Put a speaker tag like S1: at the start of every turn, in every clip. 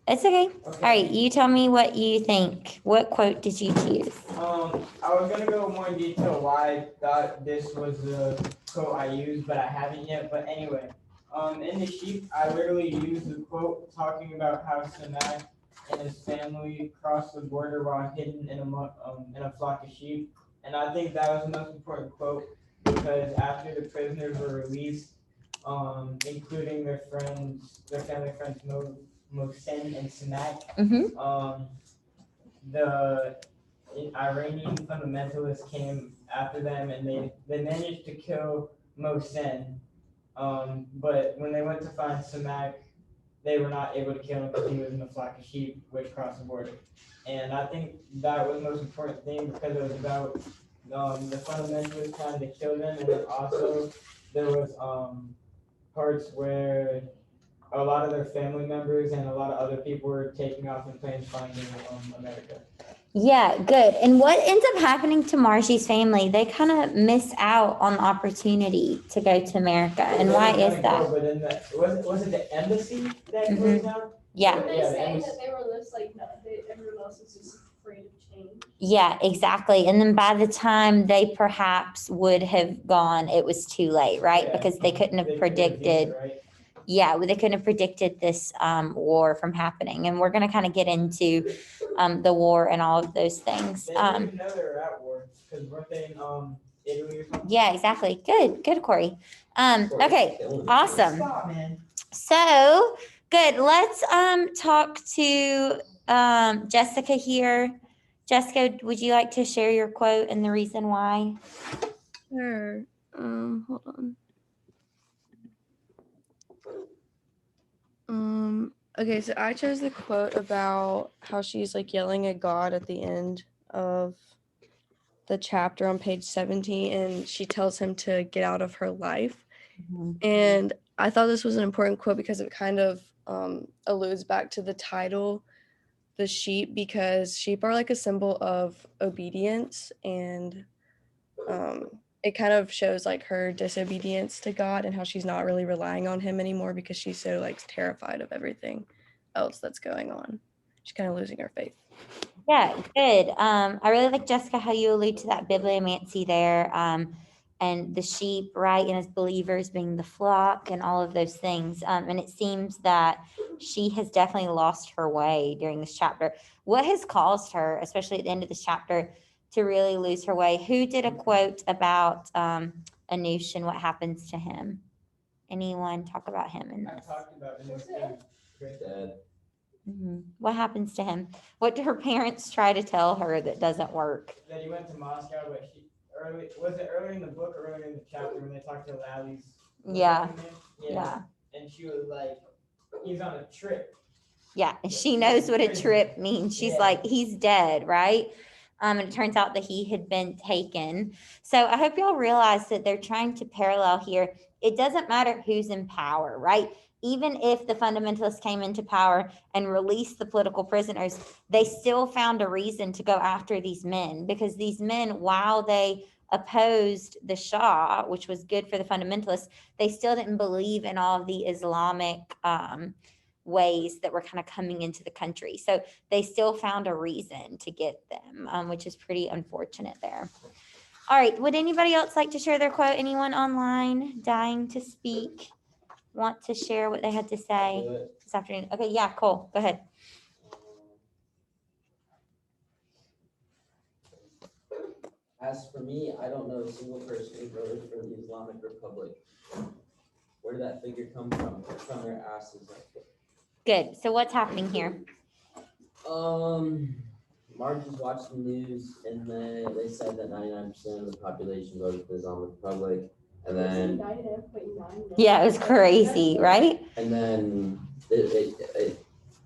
S1: It's okay.
S2: Okay.
S1: All right, you tell me what you think. What quote did you choose?
S2: I was gonna go more in detail why I thought this was the quote I used, but I haven't yet. But anyway, in the sheep, I literally used the quote talking about how Sanak and his family crossed the border while hidden in a flock of sheep, and I think that was the most important quote because after the prisoners were released, including their family friends Mohsen and Sanak,
S1: Mm-hmm.
S2: the Iranian fundamentalists came after them and they managed to kill Mohsen. But when they went to find Samak, they were not able to kill him because he was in a flock of sheep which crossed the border. And I think that was the most important thing because it was about the fundamentalists trying to kill them, and then also there was parts where a lot of their family members and a lot of other people were taking off in planes flying to America.
S1: Yeah, good. And what ends up happening to Marshy's family? They kind of miss out on the opportunity to go to America. And why is that?
S2: But in was it the embassy that
S1: Mhm.
S2: closed down?
S1: Yeah.
S3: Were they
S2: Yeah,
S3: saying
S2: embassy.
S3: that they were just like, no, everyone else is just afraid of change?
S1: Yeah, exactly. And then by the time they perhaps would have gone, it was too late, right?
S2: Yeah.
S1: Because they couldn't have
S2: They
S1: predicted.
S2: it, right?
S1: Yeah, they couldn't have predicted this war from happening. And we're going to kind of get into the war and all of those things.
S2: They didn't even know they were at war because weren't they in Italy or something?
S1: Yeah, exactly. Good, Corey. Okay, awesome.
S2: Stop, man.
S1: So good. Let's talk to Jessica here. Jessica, would you like to share your quote and the reason why?
S4: Sure. Hold on. Okay, so I chose the quote about how she's like yelling at God at the end of the chapter on page 17, and she tells him to get out of her life.
S1: Mm-hmm.
S4: And I thought this was an important quote because it kind of alludes back to the title, the sheep, because sheep are like a symbol of obedience, and it kind of shows like her disobedience to God and how she's not really relying on him anymore because she's so like terrified of everything else that's going on. She's kind of losing her faith.
S1: Yeah, good. I really like, Jessica, how you allude to that bibliomancy there, and the sheep, right, and as believers being the flock and all of those things. And it seems that she has definitely lost her way during this chapter. What has caused her, especially at the end of this chapter, to really lose her way? Who did a quote about Anush and what happens to him? Anyone talk about him in
S2: I
S1: this?
S2: talked about it in this thing. Dad.
S1: Mm-hmm. What happens to him? What do her parents try to tell her that doesn't work?
S2: That he went to Moscow, but was it earlier in the book or earlier in the chapter when they talked to Lally's?
S1: Yeah.
S2: Yeah. And she was like, he's on a trip.
S1: Yeah, and she knows what a trip means. She's like, he's dead, right? And it turns out that he had been taken. So I hope y'all realize that they're trying to parallel here. It doesn't matter who's in power, right? Even if the fundamentalists came into power and released the political prisoners, they still found a reason to go after these men, because these men, while they opposed the Shah, which was good for the fundamentalists, they still didn't believe in all of the Islamic ways that were kind of coming into the country. So they still found a reason to get them, which is pretty unfortunate there. All right. Would anybody else like to share their quote? Anyone online dying to speak, want to share what they had to say this afternoon? Okay. Yeah, cool. Go ahead.
S5: As for me, I don't know a single person who voted for the Islamic Republic. Where did that figure come from? From their asses.
S1: Good. So what's happening here?
S5: Margins watched the news, and then they said that 99% of the population voted for the Islamic Republic, and then
S1: yeah, it was crazy, right?
S5: And then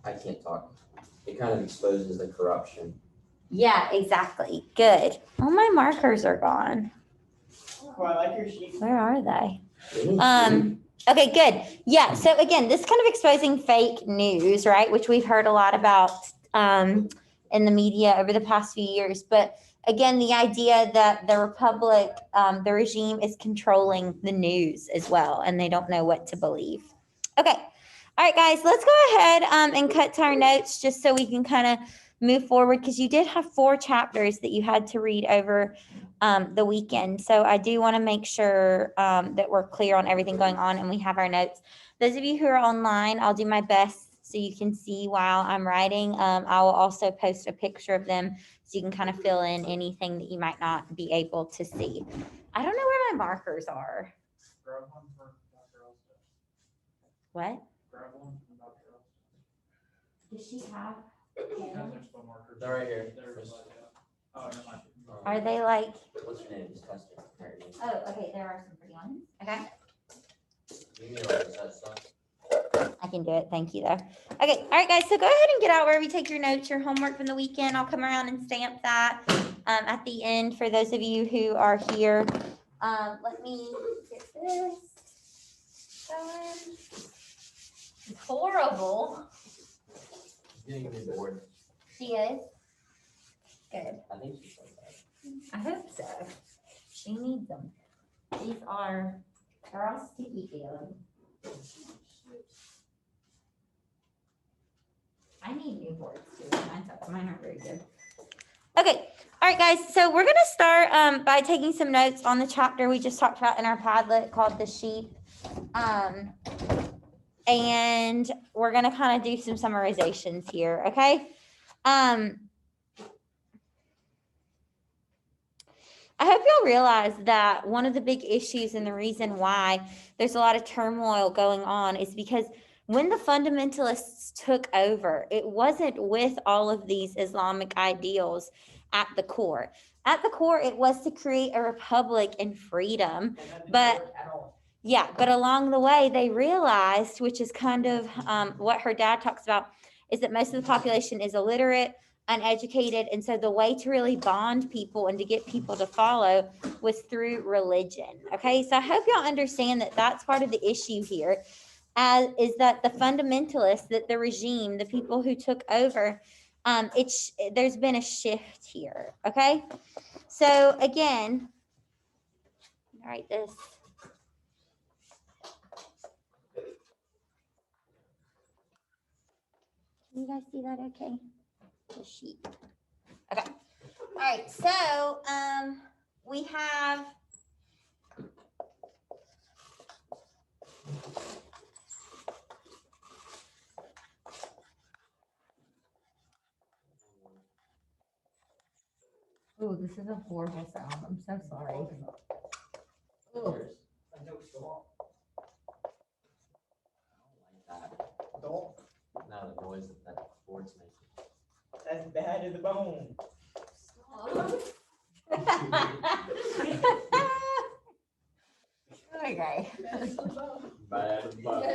S5: I can't talk. It kind of exposes the corruption.
S1: Yeah, exactly. Good. All my markers are gone.
S2: Oh, I like your sheet.
S1: Where are they? Okay, good. Yeah. So again, this kind of exposing fake news, right? Which we've heard a lot about in the media over the past few years. But again, the idea that the Republic, the regime is controlling the news as well, and they don't know what to believe. Okay. All right, guys, let's go ahead and cut to our notes just so we can kind of move forward because you did have 4 chapters that you had to read over the weekend. So I do want to make sure that we're clear on everything going on and we have our notes. Those of you who are online, I'll do my best so you can see while I'm writing. I will also post a picture of them so you can kind of fill in anything that you might not be able to see. I don't know where my markers are. What? Does she have?
S5: They're right here.
S1: Are they like?
S5: What's your name? Just test it. There it is.
S1: Oh, okay. There are some pretty ones. Okay.
S5: You need all this stuff.
S1: I can do it. Thank you, though. Okay. All right, guys. So go ahead and get out wherever you take your notes, your homework from the weekend. I'll come around and stamp that at the end for those of you who are here. Let me get this going. It's horrible.
S5: She's getting me bored.
S1: She is. Good.
S5: I think she's like that.
S1: I hope so. She needs them. These are, they're all sticky feeling. I need new boards too. Mine aren't very good. Okay. All right, guys. So we're going to start by taking some notes on the chapter we just talked about in our Padlet called The Sheep. And we're going to kind of do some summarizations here. Okay. I hope y'all realize that one of the big issues and the reason why there's a lot of turmoil going on is because when the fundamentalists took over, it wasn't with all of these Islamic ideals at the core. At the core, it was to create a republic and freedom. But yeah, but along the way, they realized, which is kind of what her dad talks about, is that most of the population is illiterate, uneducated. And so the way to really bond people and to get people to follow was through religion. Okay, so I hope y'all understand that that's part of the issue here, is that the fundamentalists, that the regime, the people who took over, there's been a shift here. Okay, so again, all right, this. Can you guys see that okay? The sheep. Okay. All right. So we have oh, this is a horrible sound. I'm so sorry. Ooh.
S5: No, the noise that board's making.
S2: That's bad to the bone.
S1: Okay.
S5: Bad.
S2: Bad to the bone.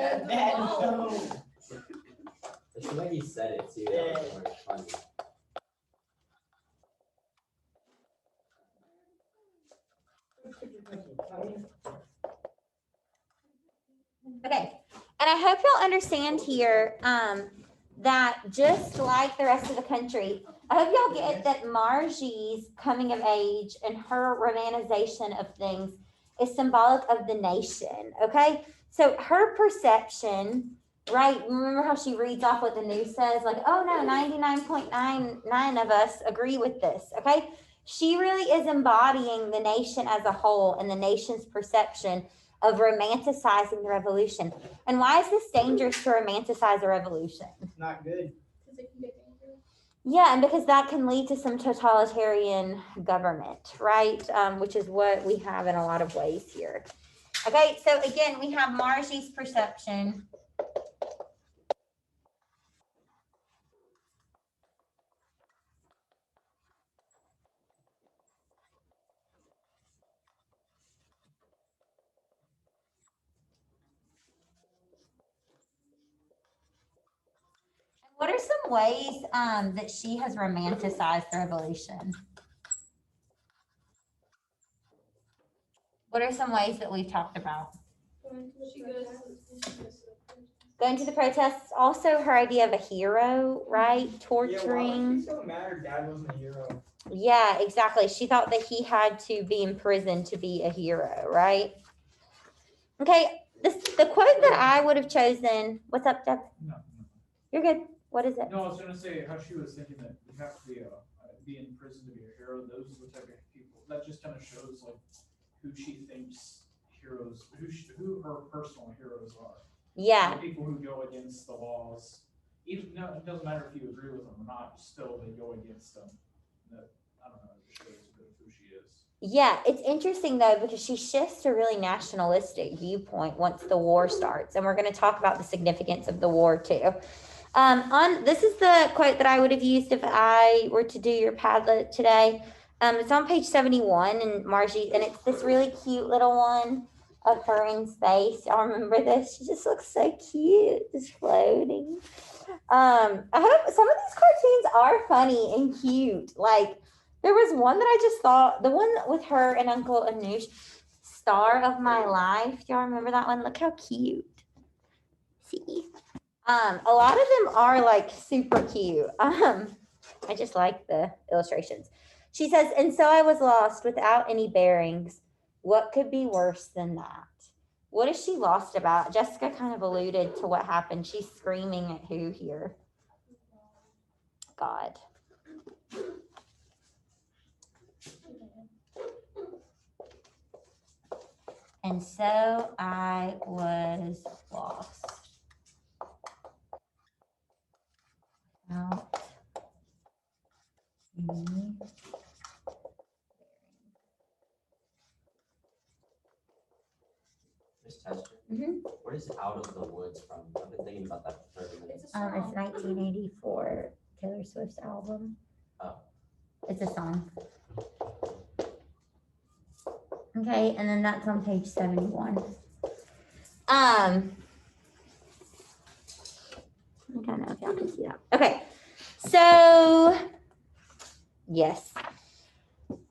S5: It's the way he said it too.
S2: Yeah.
S5: That was more funny.
S1: Okay. And I hope you'll understand here that just like the rest of the country, I hope y'all get that Margie's coming of age and her romanization of things is symbolic of the nation. Okay. So her perception, right? Remember how she reads off what the news says? Like, oh no, 99.99 of us agree with this. Okay. She really is embodying the nation as a whole and the nation's perception of romanticizing the revolution. And why is this dangerous to romanticize a revolution?
S2: It's not good.
S3: Because it can get dangerous.
S1: Yeah, and because that can lead to some totalitarian government, right? Which is what we have in a lot of ways here. Okay, so again, we have Margie's perception. What are some ways that she has romanticized the revolution? What are some ways that we've talked about?
S3: She goes to
S1: Going to the protests, also her idea of a hero, right?
S2: Yeah, why was
S1: Torturing.
S2: she so mad her dad wasn't a hero?
S1: Yeah, exactly. She thought that he had to be in prison to be a hero, right? Okay, the quote that I would have chosen, what's up, Deb?
S6: No,
S1: You're good. What is it?
S6: no, I was gonna say how she was thinking that you have to be in prison to be a hero. Those are the type of people, that just kind of shows like who she thinks heroes, who her personal heroes are.
S1: Yeah.
S6: The people who go against the laws, even, no, it doesn't matter if you agree with them or not, still they go against them. That, I don't know, it just shows a bit of who she is.
S1: Yeah, it's interesting though, because she shifts to a really nationalistic viewpoint once the war starts. And we're going to talk about the significance of the war too. This is the quote that I would have used if I were to do your Padlet today. It's on page 71 and Margie, and it's this really cute little one of her in space. Y'all remember this? She just looks so cute, just floating. I hope some of these cartoons are funny and cute. Like, there was one that I just thought, the one with her and Uncle Anush, Star of My Life. Do y'all remember that one? Look how cute. See? A lot of them are like super cute. I just like the illustrations. She says, and so I was lost without any bearings. What could be worse than that? What is she lost about? Jessica kind of alluded to what happened. She's screaming at who here? God. And so I was lost. Without any
S5: Miss Tester,
S1: Mhm.
S5: where is Out of the Woods from? I've been thinking about that for 30 minutes.
S3: It's a
S1: It's
S3: song.
S1: 1984 Taylor Swift's album.
S5: Oh.
S1: It's a song. Okay, and then that's on page 71. I don't know if y'all can see that. Okay, so yes.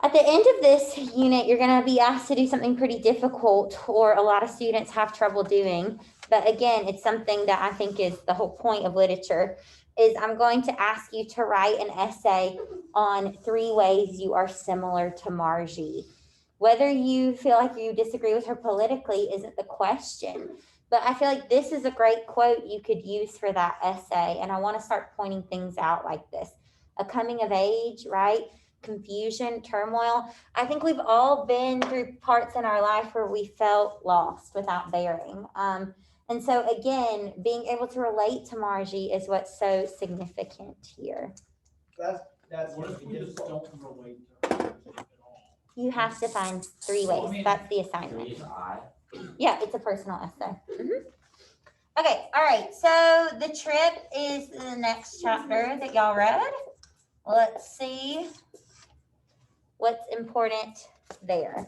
S1: At the end of this unit, you're going to be asked to do something pretty difficult, or a lot of students have trouble doing. But again, it's something that I think is the whole point of literature, is I'm going to ask you to write an essay on 3 ways you are similar to Margie. Whether you feel like you disagree with her politically isn't the question. But I feel like this is a great quote you could use for that essay. And I want to start pointing things out like this. A coming of age, right? Confusion, turmoil. I think we've all been through parts in our life where we felt lost without bearing. And so again, being able to relate to Margie is what's so significant here.
S2: That's
S6: What
S2: gonna
S6: if
S2: be
S6: we just
S2: difficult.
S6: don't relate to her at all?
S1: You have to find 3
S6: Well, I
S1: ways.
S6: mean-
S1: That's the assignment.
S5: Three is I.
S1: Yeah, it's a personal essay. Okay, all right. So the trip is the next chapter that y'all read. Let's see what's important there.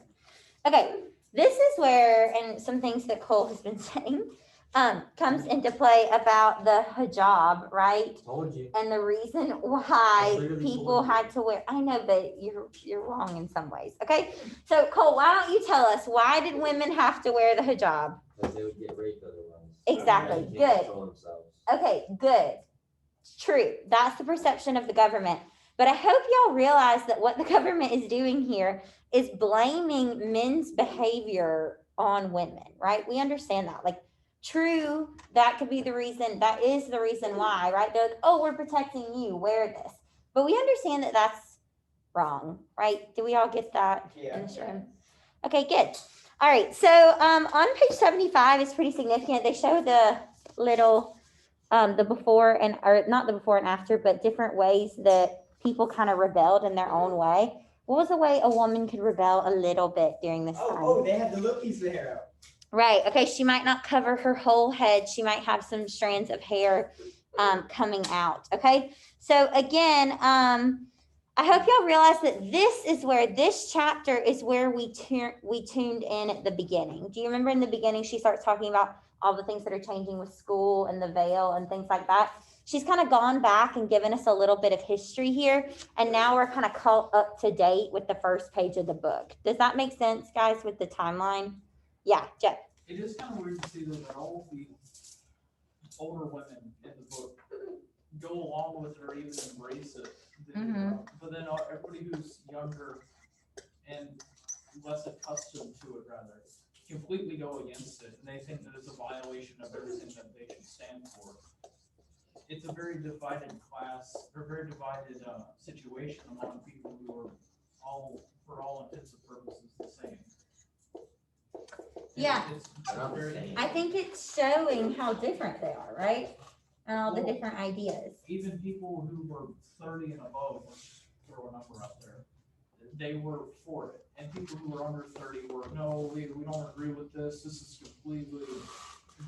S1: Okay, this is where, and some things that Cole has been saying, comes into play about the hijab, right?
S5: Told you.
S1: And the reason why
S5: Clearly
S1: people
S5: told you.
S1: had to wear, I know, but you're wrong in some ways. Okay, so Cole, why don't you tell us, why did women have to wear the hijab?
S5: Because they would get raped otherwise.
S1: Exactly.
S5: They can't
S1: Good.
S5: control themselves.
S1: Okay, good. True. That's the perception of the government. But I hope y'all realize that what the government is doing here is blaming men's behavior on women, right? We understand that. Like, true, that could be the reason, that is the reason why, right? They're like, oh, we're protecting you, wear this. But we understand that that's wrong, right? Do we all get that
S2: Yeah.
S1: in this room? Okay, good. All right, so on page 75 is pretty significant. They show the little, the before and, or not the before and after, but different ways that people kind of rebelled in their own way. What was a way a woman could rebel a little bit during this time?
S2: Oh, they had the little piece of hair out.
S1: Right. Okay. She might not cover her whole head. She might have some strands of hair coming out. Okay. So again, I hope y'all realize that this is where this chapter is where we tuned in at the beginning. Do you remember in the beginning she starts talking about all the things that are changing with school and the veil and things like that? She's kind of gone back and given us a little bit of history here. And now we're kind of caught up to date with the first page of the book. Does that make sense, guys, with the timeline? Yeah, Jeff.
S6: It is kind of weird to see that all the older women in the book go along with her, even embrace it. But then everybody who's younger and less accustomed to it, rather, completely go against it, and they think that it's a violation of everything that they should stand for. It's a very divided class, or very divided situation among people who are all, for all intents and purposes, the same.
S1: Yeah.
S6: It's
S5: I don't
S6: very-
S5: understand.
S1: I think it's showing how different they are, right? And all the
S6: Well,
S1: different ideas.
S6: Even people who were 30 and above, let's just throw a number out there, they were for it. And people who were under 30 were, no, we don't agree with this. This is completely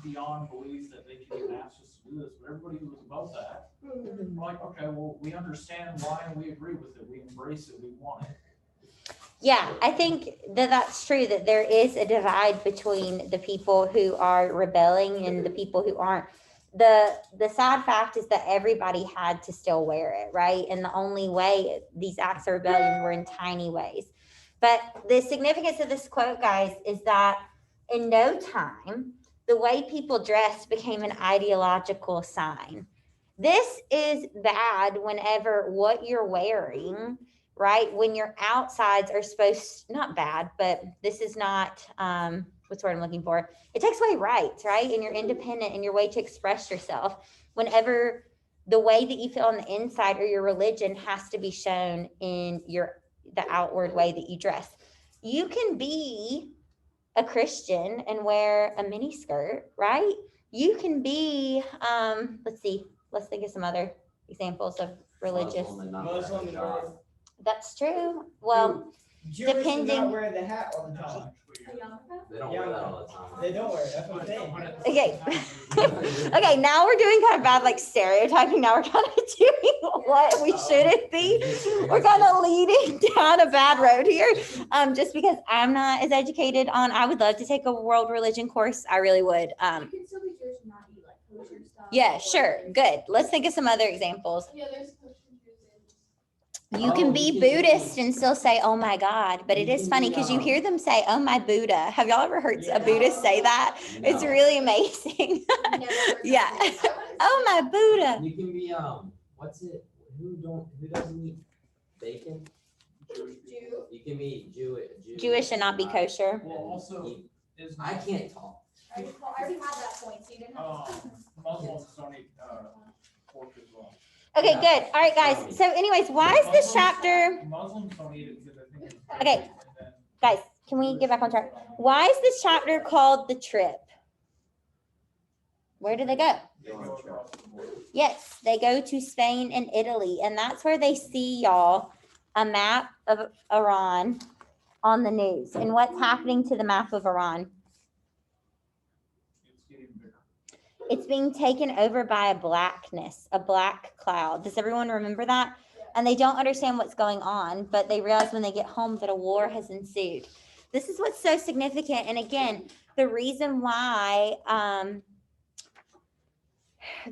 S6: beyond belief that they can even ask us to do this. But everybody who was above that, were like, okay, well, we understand why and we agree with it. We embrace it. We want it.
S1: Yeah, I think that that's true, that there is a divide between the people who are rebelling and the people who aren't. The sad fact is that everybody had to still wear it, right? And the only way these acts of rebellion were in tiny ways. But the significance of this quote, guys, is that in no time, the way people dressed became an ideological sign. This is bad whenever what you're wearing, right, when your outsides are supposed, not bad, but this is not, what's the word I'm looking for? It takes away rights, right? And you're independent and your way to express yourself. Whenever the way that you feel on the inside or your religion has to be shown in the outward way that you dress. You can be a Christian and wear a mini skirt, right? You can be, let's think of some other examples of religious.
S5: Muslim and not
S2: Muslim
S5: wearing a
S2: and
S5: hijab.
S1: That's true. Well,
S2: Jewish do
S1: depending-
S2: not wear the hat all the
S6: No,
S2: time.
S6: actually,
S5: They don't wear that all the time.
S2: They don't wear it, that's what I'm saying.
S6: but at the
S1: Okay.
S6: same time,
S1: okay, now we're doing kind of bad, like stereotyping. Now we're kind of doing what we shouldn't be. We're kind of leading down a bad road here. Just because I'm not as educated on, I would love to take a world religion course. I really would.
S3: You can still be Jewish and not eat like kosher stuff.
S1: Yeah,
S3: or,
S1: sure.
S3: like-
S1: Good. Let's think of some other examples.
S3: Yeah, there's kosher Jews and
S1: You can
S5: Oh,
S1: be
S5: you can
S1: Buddhist
S5: be-
S1: and still say, oh my God. But it
S5: You
S1: is
S5: can
S1: funny
S5: be,
S1: because you hear them say, oh my Buddha. Have y'all ever heard
S2: Yeah.
S1: a Buddhist say that? It's
S5: No.
S1: really amazing.
S3: I've never heard
S1: Yeah.
S3: that before.
S1: Oh my Buddha.
S5: You can be what's it? Who doesn't eat bacon?
S6: Jewish people.
S3: Jew.
S5: You can be
S1: Jewish and not be kosher.
S6: Well, also,
S5: eat-
S6: is
S5: I can't talk.
S3: I already had that point, so you didn't have to.
S6: Muslims don't eat pork as well.
S1: Okay,
S5: Yeah.
S1: good. All right, guys. So anyways, why is this chapter,
S6: Muslims don't eat it because I think it's.
S1: Okay.
S6: and then
S1: guys, can we get back on track? Why is this chapter called The Trip? Where do they go?
S6: They go across the board.
S1: Yes, they go to Spain and Italy, and that's where they see, y'all, a map of Iran on the news. And what's happening to the map of Iran?
S6: It's getting bigger.
S1: It's being taken over by a blackness, a black cloud. Does everyone remember that? And they don't understand what's going on, but they realize when they get home that a war has ensued. This is what's so significant. And again, the reason why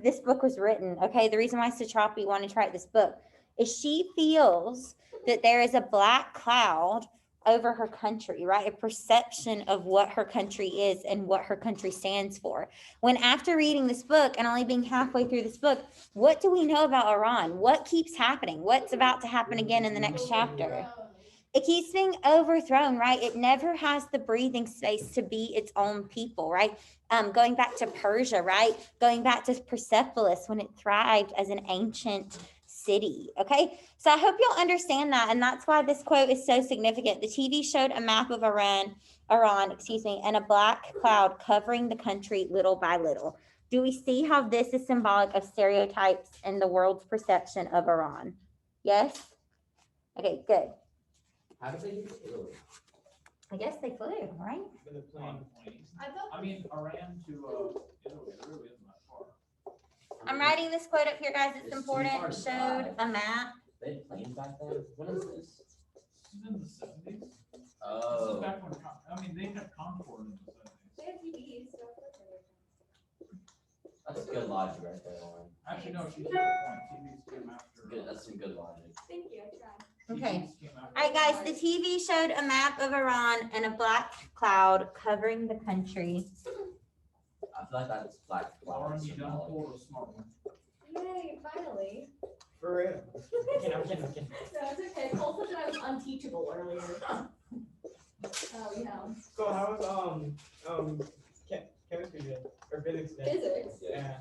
S1: this book was written, okay, the reason why Satrapi wanted to write this book is she feels that there is a black cloud over her country, right? A perception of what her country is and what her country stands for. When after reading this book and only being halfway through this book, what do we know about Iran? What keeps happening? What's about to happen again in the next chapter? It keeps being overthrown, right? It never has the breathing space to be its own people, right? Going back to Persia, right? Going back to Persepolis when it thrived as an ancient city. Okay. So I hope you'll understand that. And that's why this quote is so significant. The TV showed a map of Iran, and a black cloud covering the country little by little. Do we see how this is symbolic of stereotypes in the world's perception of Iran? Yes? Okay, good.
S5: How did they get to Italy?
S1: I guess they flew, right?
S2: For the plane.
S6: On planes.
S3: I thought.
S6: I mean, Iran to Italy, it really isn't that far.
S1: I'm writing this quote up here, guys. It's
S5: It's too
S1: important.
S5: far to
S1: Showed
S5: drive.
S1: a map.
S5: They had planes back then? When is this?
S6: This is in the 70s. This is
S5: Oh,
S6: back when, I mean, they had Concorde in the 70s.
S3: They have TVs, so.
S5: that's good logic right there, Lauren.
S6: Actually, no, she's got a point. TVs came after.
S5: Good, that's some good logic.
S3: Thank you, I tried.
S1: Okay.
S6: TVs came after.
S1: All right, guys. The TV showed a map of Iran and a black cloud covering the country.
S5: I feel like that's black
S6: Lauren,
S5: cloud
S6: you done
S5: symbolic.
S6: pulled a smart one.
S3: Yay, finally.
S2: For real. I'm kidding.
S3: No, it's okay. Cole said that I was unteachable earlier. Yeah.
S2: So how was chemistry day or physics day?
S3: Physics.
S2: Yeah.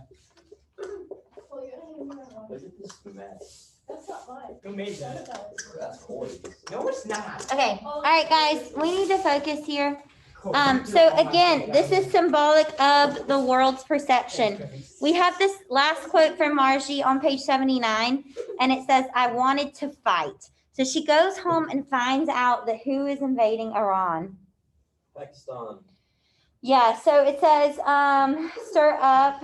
S3: Well, you gotta hand me that one.
S5: Look at this mess.
S3: That's not mine.
S2: Who made
S3: None
S2: that?
S3: of that is.
S5: That's horrible.
S2: No, it's not.
S1: Okay, all right, guys, we need to focus here.
S2: Cool.
S1: So again, this is symbolic of the world's perception.
S2: Thanks.
S1: We have this last quote from Margie on page 79, and it says, I wanted to fight. So she goes home and finds out that who is invading Iran.
S5: Pakistan.
S1: Yeah, so it says, stir up,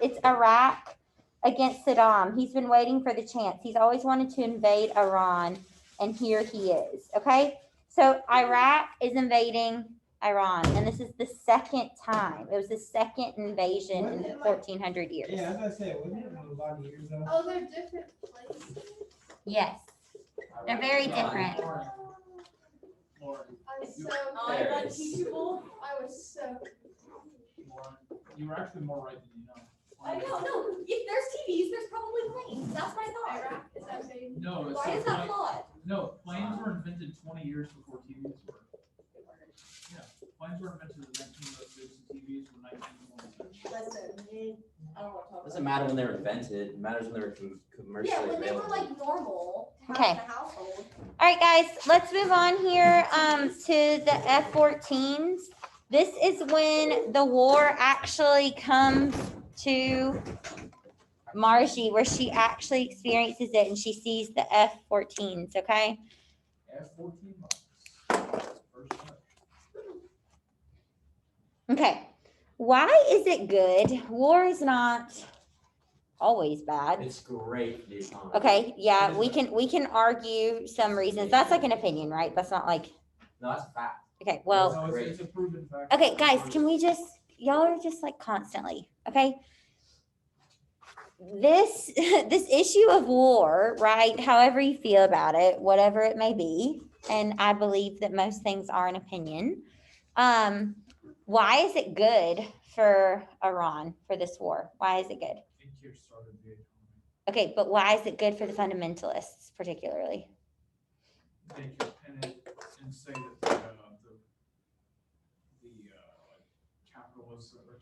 S1: it's Iraq against Saddam. He's been waiting for the chance. He's always wanted to invade Iran, and here he is, okay? So Iraq is invading Iran, and this is the second time. It was the second invasion in 1,400 years.
S2: Yeah, as I said, wasn't it a lot of years ago?
S3: Oh, they're different places.
S1: Yes, they're very different.
S6: Lauren,
S3: I'm so.
S5: I'm
S3: unteachable. I was so.
S6: Lauren, you were actually more right than you know.
S7: I know, no, if there's TVs, there's probably planes, that's my thought.
S3: Iraq is that big?
S6: No, it's
S7: Why is that flawed?
S6: No, planes were invented 20 years before TVs were. Yeah, planes were invented in 1906 and TVs were 1926.
S7: Listen, I don't wanna talk about
S5: Doesn't matter when they were invented, it matters when they were commercially
S7: Yeah, when they were
S5: available.
S7: like normal to have
S1: Okay.
S7: in the household.
S1: All right, guys, let's move on here to the F-14s. This is when the war actually comes to Margie, where she actually experiences it and she sees the F-14s, okay?
S6: F-14 bombers. First touch.
S1: Okay, why is it good? War is not always bad.
S5: It's great for the economy.
S1: Okay, yeah, we can argue some reasons. That's like an opinion, right? That's not like,
S5: No, that's a fact.
S1: okay, well,
S6: No,
S5: great.
S6: it's a proven fact.
S1: okay, guys, can we just, y'all are just like constantly, okay? This issue of war, right? However you feel about it, whatever it may be, and I believe that most things are an opinion. Why is it good for Iran for this war? Why is it good?
S6: I think you started the economy.
S1: Okay, but why is it good for the fundamentalists particularly?
S6: They can pin it and say that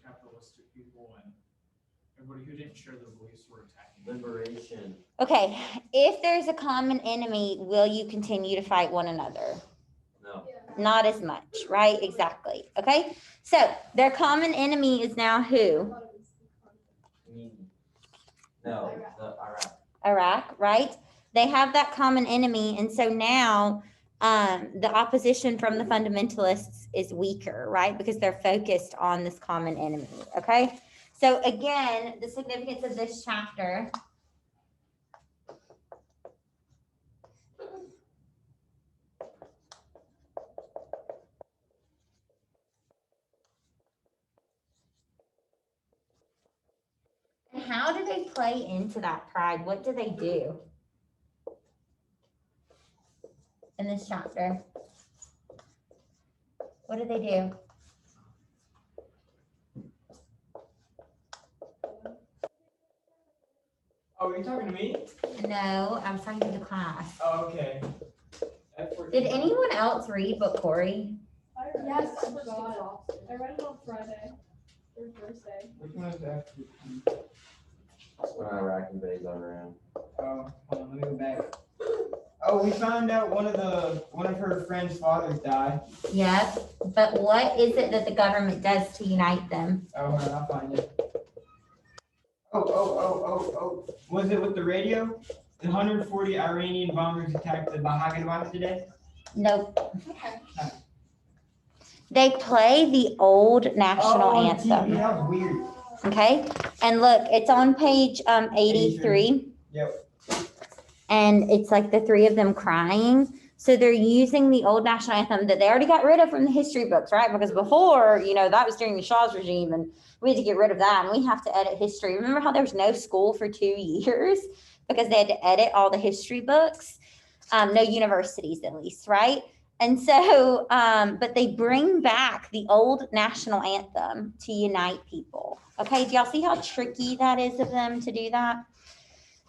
S6: capitalistic people and everybody who didn't share their beliefs were attacking them.
S5: Liberation.
S1: Okay, if there's a common enemy, will you continue to fight one another?
S5: No.
S3: Yeah.
S1: Not as much, right? Exactly. Okay, so their common enemy is now who?
S5: I mean, no, the Iraq.
S1: Iraq, right? They have that common enemy, and so now the opposition from the fundamentalists is weaker, right? Because they're focused on this common enemy. Okay, so again, the significance of this chapter. And how do they play into that pride? What do they do in this chapter? What do they do?
S2: Oh, are you talking to me?
S1: No, I'm talking to the class.
S2: Oh, okay. F-14.
S1: Did anyone else read but Corey?
S3: I read
S7: Yes,
S3: it.
S7: I forgot.
S3: I read it on Friday or Thursday.
S2: Which one is F-14?
S5: When Iraq invades Iran.
S2: Oh, hold on, let me go back. Oh, we found out one of her friend's fathers died.
S1: Yep. But what is it that the government does to unite them?
S2: Oh, hold on, I'll find it. Oh. Was it with the radio? The 140 Iranian bombers attacked the Bahagabad today?
S1: Nope.
S3: Okay.
S1: They play the old national
S2: Oh,
S1: anthem.
S2: TV, that was weird.
S1: Okay. And look, it's on page 83.
S2: Yep.
S1: And it's like the three of them crying. So they're using the old national anthem that they already got rid of from the history books, right? Because before, that was during the Shah's regime and we had to get rid of that and we have to edit history. Remember how there was no school for 2 years because they had to edit all the history books? No universities at least, right? And so, but they bring back the old national anthem to unite people. Okay, do y'all see how tricky that is of them to do that?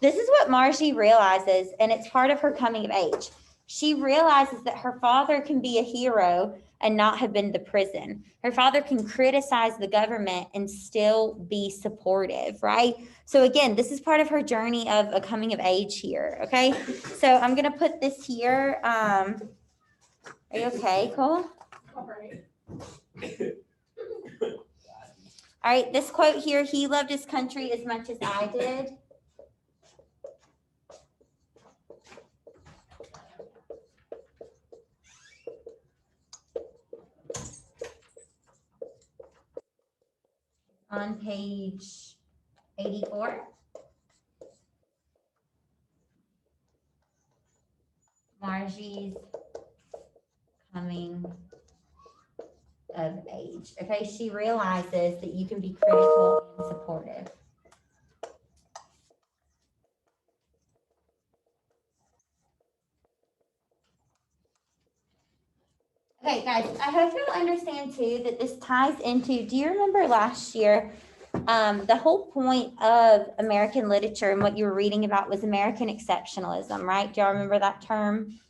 S1: This is what Margie realizes, and it's part of her coming of age. she realizes that her father can be a hero and not have been to prison. Her father can criticize the government and still be supportive, right? So again, this is part of her journey of a coming of age here, okay? So I'm gonna put this here. Are you okay, Cole?
S3: All right.
S1: All right, this quote here, he loved his country as much as I did. On page 84. Margie's coming of age. Okay, she realizes that you can be critical and supportive. Okay, guys, I hope you'll understand too that this ties into, do you remember last year, the whole point of American literature and what you were reading about was American exceptionalism, right? Do y'all remember that term?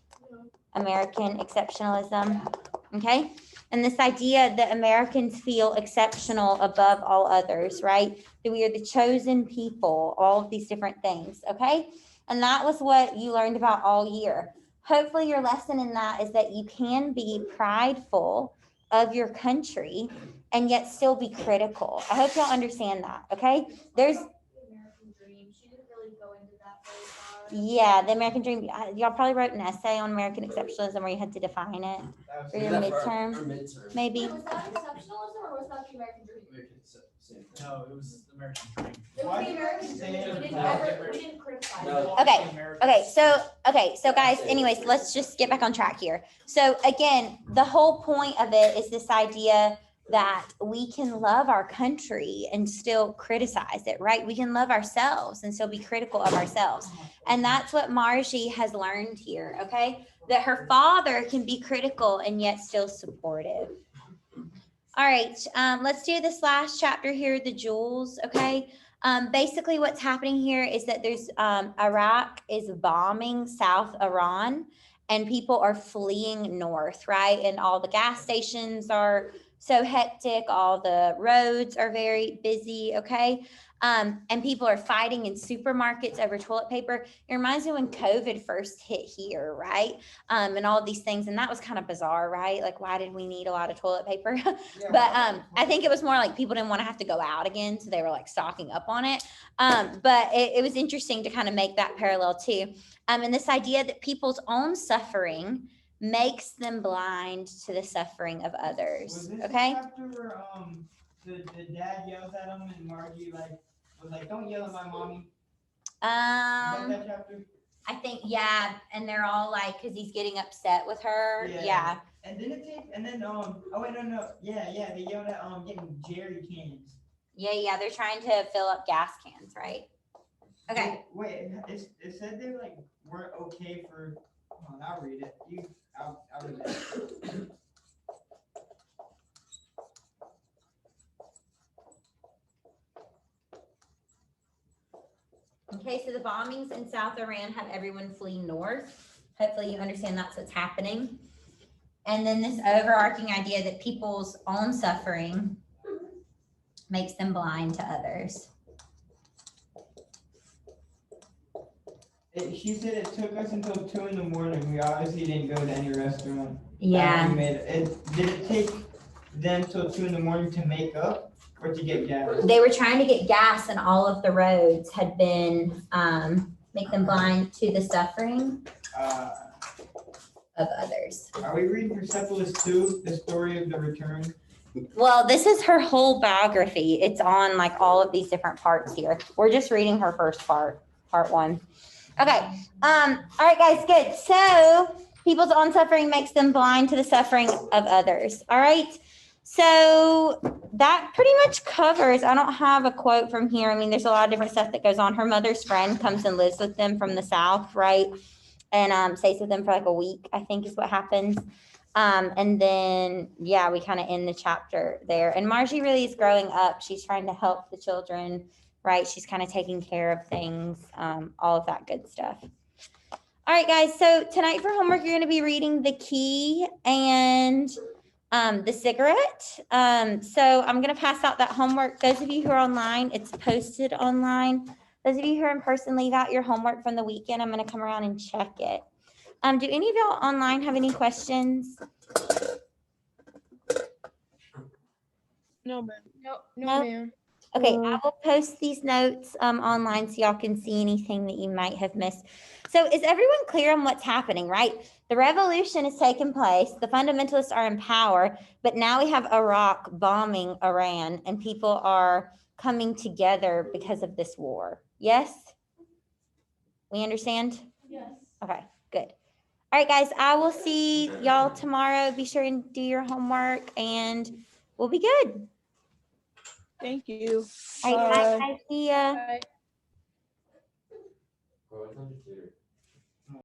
S1: American exceptionalism, okay? And this idea that Americans feel exceptional above all others, right? That we are the chosen people, all of these different things, okay? And that was what you learned about all year. Hopefully your lesson in that is that you can be prideful of your country and yet still be critical. I hope y'all understand that, okay? There's
S7: The American dream, she didn't really go into that very far.
S1: yeah, the American dream. Y'all probably wrote an essay on American exceptionalism where you had to define it for your midterm,
S5: midterm.
S1: maybe.
S7: Wait, was that exceptionalism or was that the American dream?
S6: No, it was the American dream.
S7: It was the American dream, we didn't criticize
S5: No.
S7: it.
S1: Okay, so guys, anyways, let's just get back on track here. So again, the whole point of it is this idea that we can love our country and still criticize it, right? We can love ourselves and still be critical of ourselves. And that's what Margie has learned here, okay? That her father can be critical and yet still supportive. All right, let's do this last chapter here, the jewels, okay? Basically what's happening here is that there's Iraq is bombing South Iran and people are fleeing north, right? And all the gas stations are so hectic, all the roads are very busy, okay? And people are fighting in supermarkets over toilet paper. It reminds me when COVID first hit here, right? And all these things, and that was kind of bizarre, right? Like, why did we need a lot of toilet paper? But I think it was more like people didn't want to have to go out again, so they were like stocking up on it. But it was interesting to kind of make that parallel too. And this idea that people's own suffering makes them blind to the suffering of others.
S2: Was this
S1: Okay.
S2: the chapter where the dad yells at him and Margie was like, "Don't yell at my mommy"? Was that chapter?
S1: I think, yeah, and they're all like, because he's getting upset with her. Yeah.
S2: And then oh wait, no, yeah, they yelled at getting jerry cans.
S1: Yeah, they're trying to fill up gas cans, right? Okay.
S2: Wait, it said they like weren't okay for. Hold on, I'll read it. I'll read it.
S1: Okay, so the bombings in South Iran have everyone flee north. Hopefully you understand that's what's happening. And then this overarching idea that people's own suffering makes them blind to others.
S2: She said it took us until 2 a.m. We obviously didn't go to any restaurant.
S1: Yeah.
S2: Did it take them till 2 a.m. to make up or to get gas?
S1: They were trying to get gas and all of the roads had been, make them blind to the suffering of others.
S2: Are we reading Persepolis 2, the story of the return?
S1: Well, this is her whole biography. It's on like all of these different parts here. We're just reading her first part 1. Okay. All right, guys, good. So people's own suffering makes them blind to the suffering of others. All right. So that pretty much covers, I don't have a quote from here. I mean, there's a lot of different stuff that goes on. Her mother's friend comes and lives with them from the South, right? And stays with them for like a week, I think is what happens. And then, yeah, we kind of end the chapter there. And Margie really is growing up. She's trying to help the children, right? She's kind of taking care of things, all of that good stuff. All right, guys. So tonight for homework, you're going to be reading The Key and The Cigarette. So I'm going to pass out that homework. Those of you who are online, it's posted online. Those of you who are in person, leave out your homework from the weekend. I'm going to come around and check it. Do any of y'all online have any questions?
S8: No, ma'am.
S3: No,
S1: No?
S3: ma'am.
S1: Okay, I will post these notes online so y'all can see anything that you might have missed. So is everyone clear on what's happening, right? The revolution is taking place. The fundamentalists are in power, but now we have Iraq bombing Iran and people are coming together because of this war. Yes? We understand?
S3: Yes.
S1: Okay, good. All right, guys, I will see y'all tomorrow. Be sure and do your homework and we'll be good.
S8: Thank you.
S1: All right,
S8: Bye.
S1: bye. See ya.
S3: Bye.
S5: Bro, what time is it?